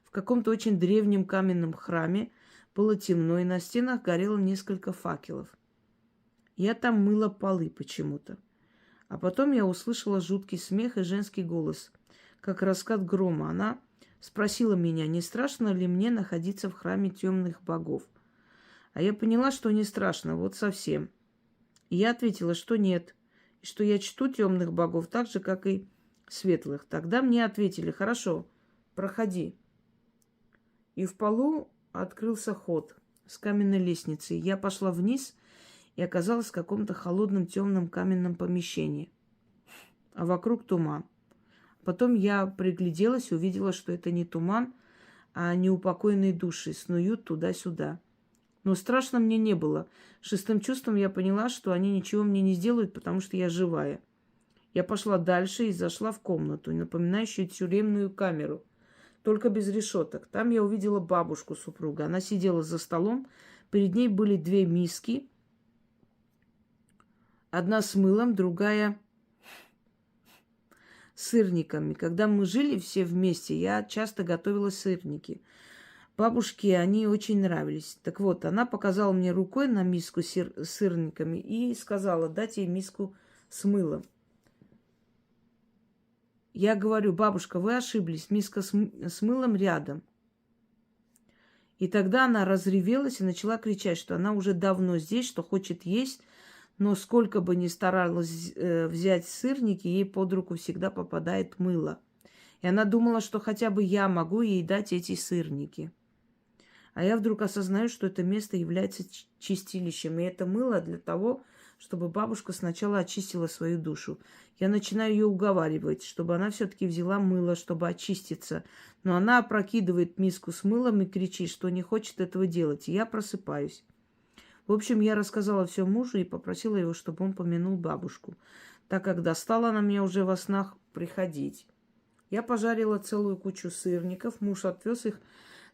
в каком-то очень древнем каменном храме. Было темно, и на стенах горело несколько факелов. Я там мыла полы почему-то. А потом я услышала жуткий смех и женский голос, как раскат грома. Она спросила меня, не страшно ли мне находиться в храме темных богов. А я поняла, что не страшно, вот совсем. И я ответила, что нет, и что я чту темных богов так же, как и светлых. Тогда мне ответили, хорошо, проходи. И в полу открылся ход с каменной лестницей. Я пошла вниз и оказалась в каком-то холодном темном каменном помещении. А вокруг туман. Потом я пригляделась и увидела, что это не туман, а неупокоенные души снуют туда-сюда. Но страшно мне не было. Шестым чувством я поняла, что они ничего мне не сделают, потому что я живая. Я пошла дальше и зашла в комнату, напоминающую тюремную камеру, только без решеток. Там я увидела бабушку супруга. Она сидела за столом, перед ней были две миски, одна с мылом, другая с сырниками. Когда мы жили все вместе, я часто готовила сырники. Бабушке они очень нравились. Так вот, она показала мне рукой на миску с сырниками и сказала дать ей миску с мылом. Я говорю: бабушка, вы ошиблись, миска с мылом рядом. И тогда она разревелась и начала кричать, что она уже давно здесь, что хочет есть, но сколько бы ни старалась взять сырники, ей под руку всегда попадает мыло. И она думала, что хотя бы я могу ей дать эти сырники. А я вдруг осознаю, что это место является чистилищем. И это мыло для того, чтобы бабушка сначала очистила свою душу. Я начинаю ее уговаривать, чтобы она все-таки взяла мыло, чтобы очиститься. Но она опрокидывает миску с мылом и кричит, что не хочет этого делать. И я просыпаюсь. В общем, я рассказала все мужу и попросила его, чтобы он помянул бабушку, так как достала она меня уже во снах приходить. Я пожарила целую кучу сырников, муж отвез их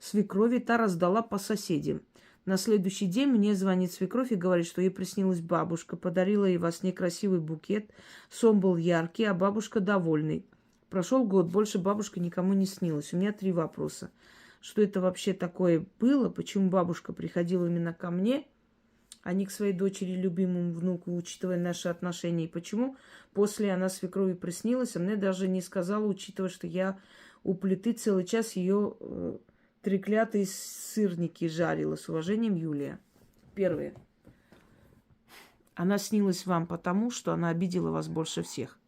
свекрови, та раздала по соседям. На следующий день мне звонит свекровь и говорит, что ей приснилась бабушка, подарила ей во сне красивый букет, сон был яркий, а бабушка довольный. Прошел год, больше бабушка никому не снилась. У меня 3 вопроса. Что это вообще такое было? Почему бабушка приходила именно ко мне, а не к своей дочери, любимому внуку, учитывая наши отношения? И почему после она свекрови приснилась, а мне даже не сказала, учитывая, что я у плиты целый час ее треклятые сырники жарила. С уважением, Юлия. Первое. Она снилась вам потому, что она обидела вас больше всех.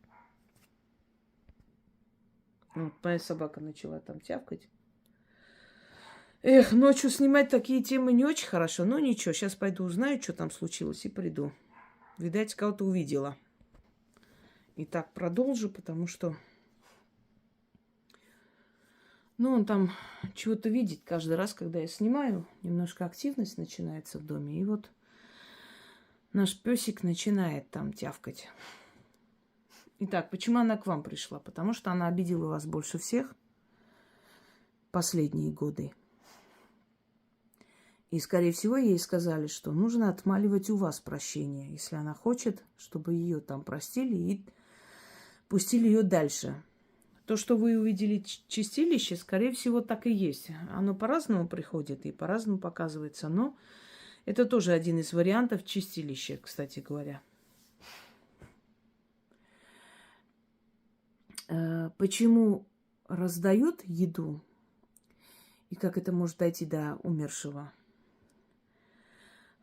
Вот моя собака начала там тявкать. Эх, ночью снимать такие темы не очень хорошо. Но ничего, сейчас пойду узнаю, что там случилось, и приду. Видать, кого-то увидела. Итак, продолжу, потому что он там чего-то видит каждый раз, когда я снимаю. Немножко активность начинается в доме. И вот наш песик начинает там тявкать. Итак, почему она к вам пришла? Потому что она обидела вас больше всех последние годы. И, скорее всего, ей сказали, что нужно отмаливать у вас прощение, если она хочет, чтобы ее там простили и пустили ее дальше. То, что вы увидели чистилище, скорее всего, так и есть. Оно по-разному приходит и по-разному показывается. Но это тоже один из вариантов чистилища, кстати говоря. Почему раздают еду и как это может дойти до умершего?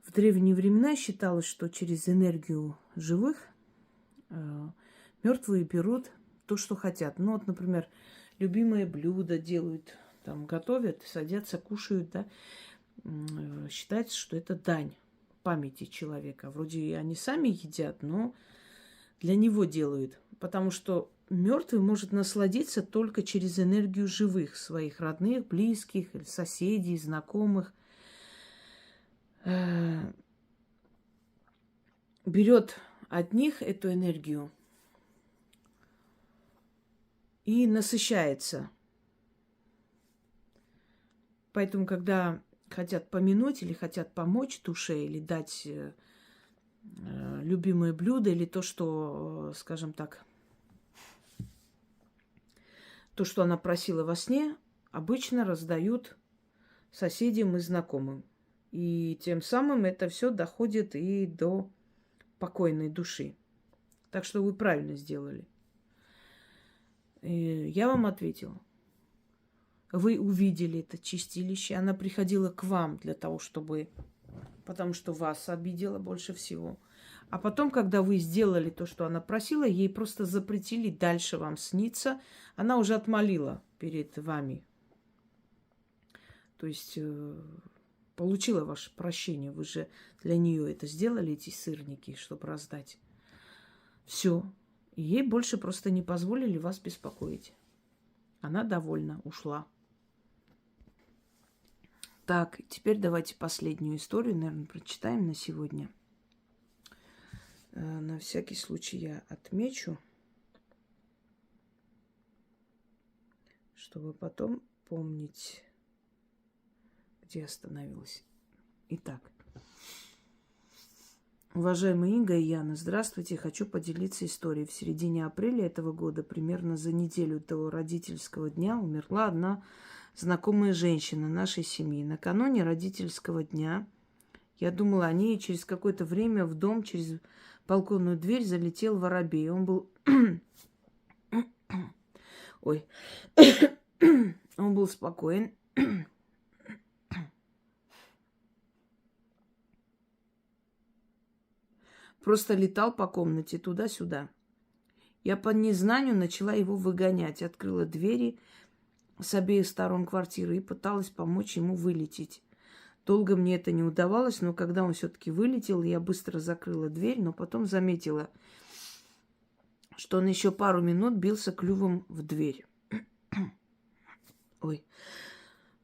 В древние времена считалось, что через энергию живых мертвые берут то, что хотят. Ну, вот, например, любимое блюдо делают, там, готовят, садятся, кушают, да. Считается, что это дань памяти человека. Вроде они сами едят, но для него делают. Потому что мертвый может насладиться только через энергию живых, своих родных, близких, соседей, знакомых. Берет от них эту энергию и насыщается. Поэтому, когда хотят помянуть или хотят помочь душе, или дать любимое блюдо, или то, что, скажем так, то, что она просила во сне, обычно раздают соседям и знакомым. И тем самым это все доходит и до покойной души. Так что вы правильно сделали. И я вам ответила. Вы увидели это чистилище. Она приходила к вам для того, чтобы... Потому что вас обидела больше всего. А потом, когда вы сделали то, что она просила, ей просто запретили дальше вам сниться. Она уже отмолила перед вами. То есть получила ваше прощение. Вы же для нее это сделали, эти сырники, чтобы раздать. Все. И ей больше просто не позволили вас беспокоить. Она довольна, ушла. Так, теперь давайте последнюю историю, наверное, прочитаем на сегодня. На всякий случай я отмечу, чтобы потом помнить, где остановилась. Итак. Уважаемые Инга и Яна, здравствуйте. Хочу поделиться историей. В середине апреля этого года, примерно за неделю до родительского дня, умерла одна знакомая женщина нашей семьи. Накануне родительского дня я думала о ней, и через какое-то время в дом через балконную дверь залетел воробей. Он был... Ой. Он был спокоен. Просто летал по комнате туда-сюда. Я по незнанию начала его выгонять. Открыла двери с обеих сторон квартиры и пыталась помочь ему вылететь. Долго мне это не удавалось, но когда он все-таки вылетел, я быстро закрыла дверь, но потом заметила, что он еще пару минут бился клювом в дверь. Ой,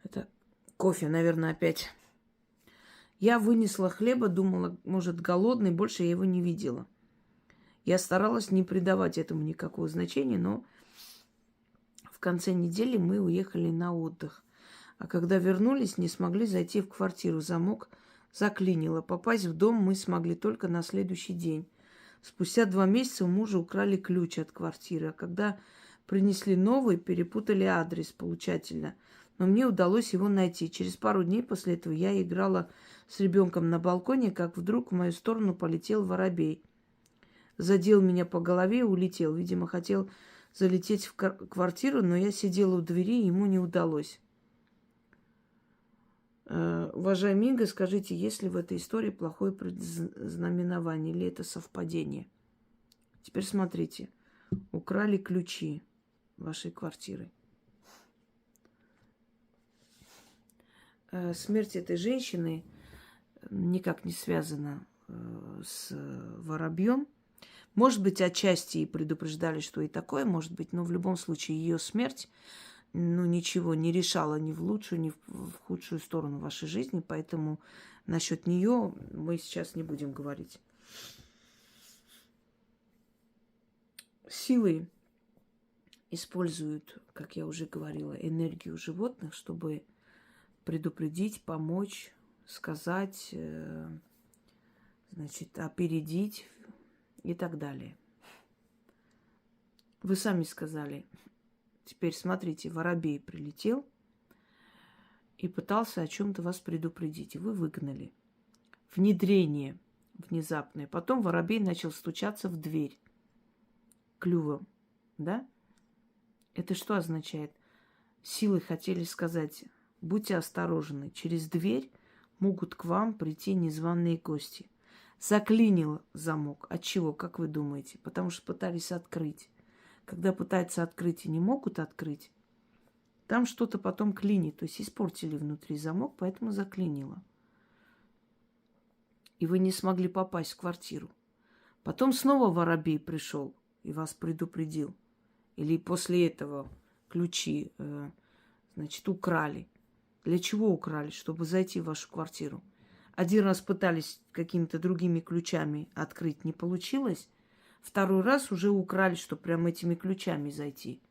это кофе, наверное, опять. Я вынесла хлеба, думала, может, голодный, больше я его не видела. Я старалась не придавать этому никакого значения, но в конце недели мы уехали на отдых. А когда вернулись, не смогли зайти в квартиру. Замок заклинило. Попасть в дом мы смогли только на следующий день. Спустя 2 месяца у мужа украли ключ от квартиры. А когда принесли новый, перепутали адрес получателя. Но мне удалось его найти. Через пару дней после этого я играла с ребенком на балконе, как вдруг в мою сторону полетел воробей. Задел меня по голове и улетел. Видимо, хотел залететь в квартиру, но я сидела у двери, и ему не удалось. Уважаемый Инга, скажите, есть ли в этой истории плохое предзнаменование или это совпадение? Теперь смотрите. Украли ключи вашей квартиры. Смерть этой женщины никак не связана с воробьем. Может быть, отчасти и предупреждали, что и такое может быть, но в любом случае ее смерть ничего не решала ни в лучшую, ни в худшую сторону вашей жизни, поэтому насчет нее мы сейчас не будем говорить. Силы используют, как я уже говорила, энергию животных, чтобы предупредить, помочь, сказать, опередить и так далее. Вы сами сказали. Теперь смотрите, воробей прилетел и пытался о чем-то вас предупредить. И вы выгнали. Внедрение внезапное. Потом воробей начал стучаться в дверь клювом. Да? Это что означает? Силы хотели сказать, будьте осторожны. Через дверь могут к вам прийти незваные гости. Заклинил замок. От чего, как вы думаете? Потому что пытались открыть. Когда пытаются открыть и не могут открыть, там что-то потом клинит. То есть испортили внутри замок, поэтому заклинило. И вы не смогли попасть в квартиру. Потом снова воробей пришел и вас предупредил. Или после этого ключи, украли. Для чего украли? Чтобы зайти в вашу квартиру. Один раз пытались какими-то другими ключами открыть, не получилось. Второй раз уже украли, чтобы прям этими ключами зайти.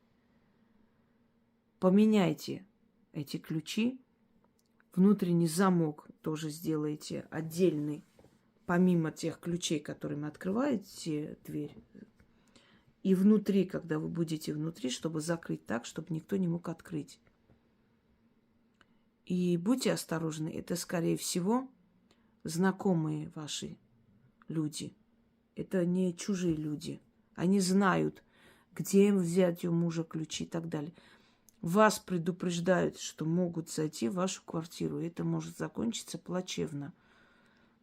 Поменяйте эти ключи. Внутренний замок тоже сделайте отдельный, помимо тех ключей, которыми открываете дверь. И внутри, когда вы будете внутри, чтобы закрыть так, чтобы никто не мог открыть. И будьте осторожны, это, скорее всего, знакомые ваши люди. Это не чужие люди. Они знают, где им взять у мужа ключи и так далее. Вас предупреждают, что могут зайти в вашу квартиру. И это может закончиться плачевно.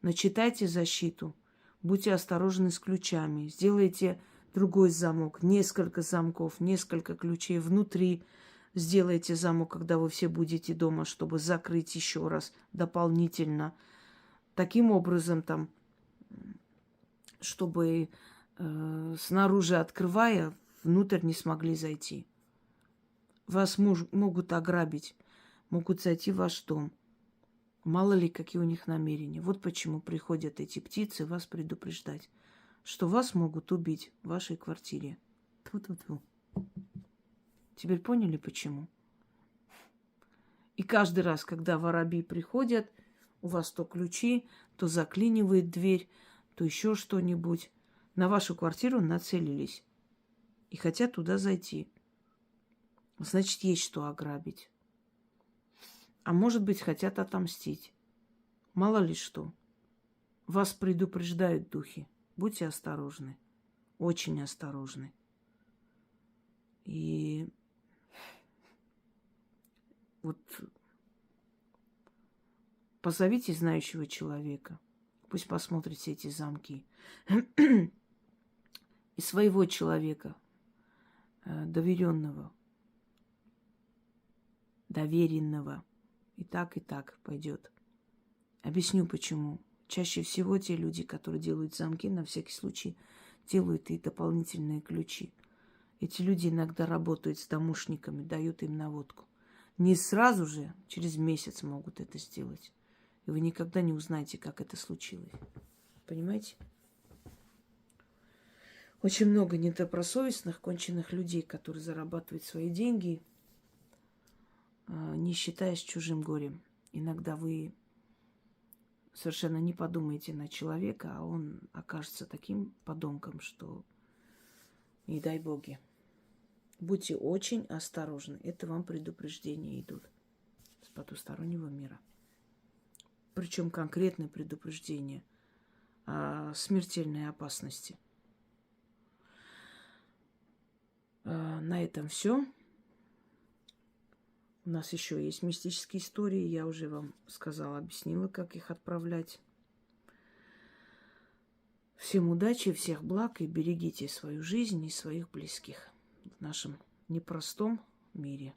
Начитайте защиту. Будьте осторожны с ключами. Сделайте другой замок. Несколько замков, несколько ключей внутри. Сделайте замок, когда вы все будете дома, чтобы закрыть еще раз дополнительно. Таким образом, чтобы снаружи открывая, внутрь не смогли зайти. Вас могут ограбить, могут зайти в ваш дом. Мало ли, какие у них намерения. Вот почему приходят эти птицы вас предупреждать, что вас могут убить в вашей квартире. Тьфу-тьфу-тьфу. Теперь поняли, почему? И каждый раз, когда воробьи приходят, у вас то ключи, то заклинивает дверь, то еще что-нибудь. На вашу квартиру нацелились и хотят туда зайти. Значит, есть что ограбить. А может быть, хотят отомстить. Мало ли что. Вас предупреждают духи. Будьте осторожны. Очень осторожны. И вот позовите знающего человека. Пусть посмотрит все эти замки. И своего человека, доверенного, доверенного. И так пойдет. Объясню, почему. Чаще всего те люди, которые делают замки, на всякий случай делают и дополнительные ключи. Эти люди иногда работают с домушниками, дают им наводку. Не сразу же, через месяц могут это сделать. И вы никогда не узнаете, как это случилось. Понимаете? Очень много недобросовестных, конченых людей, которые зарабатывают свои деньги, не считаясь чужим горем. Иногда вы совершенно не подумаете на человека, а он окажется таким подонком, что не дай боги. Будьте очень осторожны. Это вам предупреждения идут с потустороннего мира. Причем конкретное предупреждение о смертельной опасности. На этом все. У нас еще есть мистические истории. Я уже вам сказала, объяснила, как их отправлять. Всем удачи, всех благ и берегите свою жизнь и своих близких в нашем непростом мире.